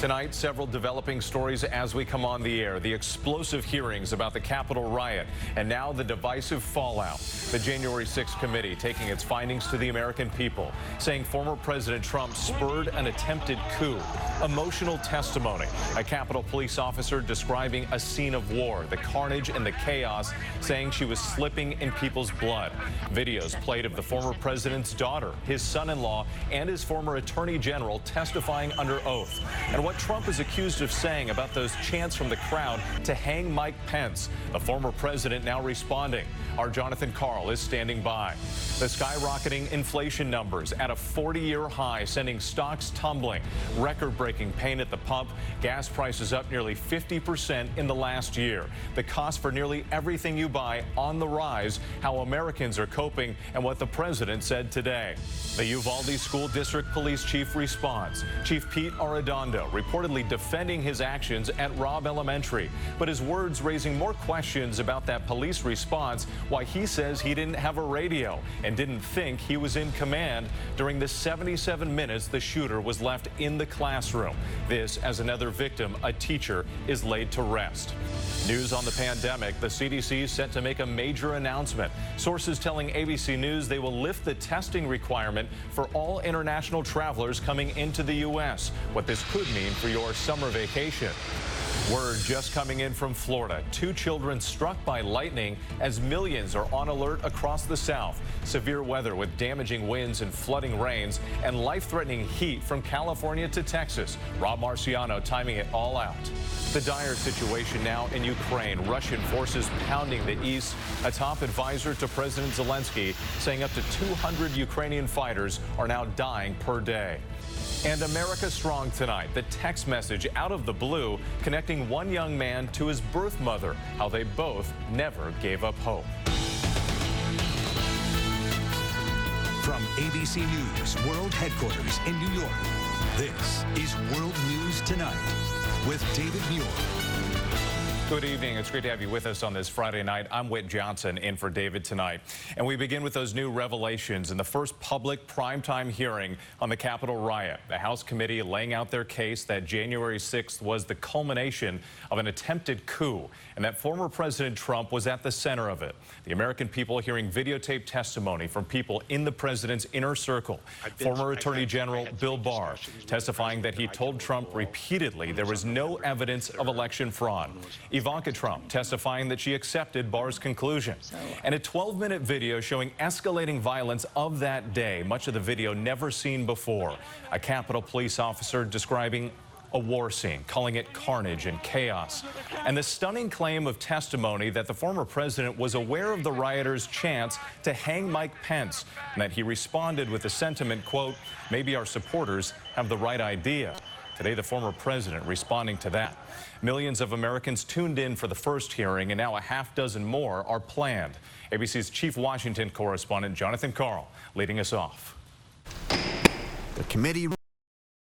Tonight, several developing stories as we come on the air. The explosive hearings about the Capitol riot, and now the divisive fallout. The January 6th committee taking its findings to the American people, saying former President Trump spurred an attempted coup. Emotional testimony. A Capitol police officer describing a scene of war, the carnage and the chaos, saying she was slipping in people's blood. Videos played of the former president's daughter, his son-in-law, and his former attorney general testifying under oath. And what Trump is accused of saying about those chants from the crowd to hang Mike Pence. The former president now responding. Our Jonathan Karl is standing by. The skyrocketing inflation numbers at a 40-year high, sending stocks tumbling. Record-breaking pain at the pump. Gas prices up nearly 50% in the last year. The cost for nearly everything you buy on the rise. How Americans are coping and what the president said today. The Uvalde School District Police Chief responds. Chief Pete Arredondo reportedly defending his actions at Robb Elementary, but his words raising more questions about that police response, why he says he didn't have a radio and didn't think he was in command during the 77 minutes the shooter was left in the classroom. This as another victim, a teacher, is laid to rest. News on the pandemic. The CDC is set to make a major announcement. Sources telling ABC News they will lift the testing requirement for all international travelers coming into the U.S. What this could mean for your summer vacation. Word just coming in from Florida. 2 children struck by lightning as millions are on alert across the South. Severe weather with damaging winds and flooding rains and life-threatening heat from California to Texas. Rob Marciano timing it all out. The dire situation now in Ukraine. Russian forces pounding the east. A top advisor to President Zelensky saying up to 200 Ukrainian fighters are now dying per day. And America Strong tonight. The text message out of the blue connecting one young man to his birth mother. How they both never gave up hope. From ABC News World Headquarters in New York, this is World News Tonight with David Muir. Good evening. It's great to have you with us on this Friday night. I'm Whit Johnson in for David tonight. And we begin with those new revelations in the first public primetime hearing on the Capitol riot. The House committee laying out their case that January 6th was the culmination of an attempted coup and that former President Trump was at the center of it. The American people hearing videotaped testimony from people in the president's inner circle. Former Attorney General Bill Barr testifying that he told Trump repeatedly there was no evidence of election fraud. Ivanka Trump testifying that she accepted Barr's conclusion. And a 12-minute video showing escalating violence of that day, much of the video never seen before. A Capitol police officer describing a war scene, calling it carnage and chaos. And the stunning claim of testimony that the former president was aware of the rioters' chants to hang Mike Pence, and that he responded with the sentiment, quote, maybe our supporters have the right idea. Today, the former president responding to that. Millions of Americans tuned in for the first hearing, and now a half dozen more are planned. ABC's chief Washington correspondent Jonathan Karl leading us off. The committee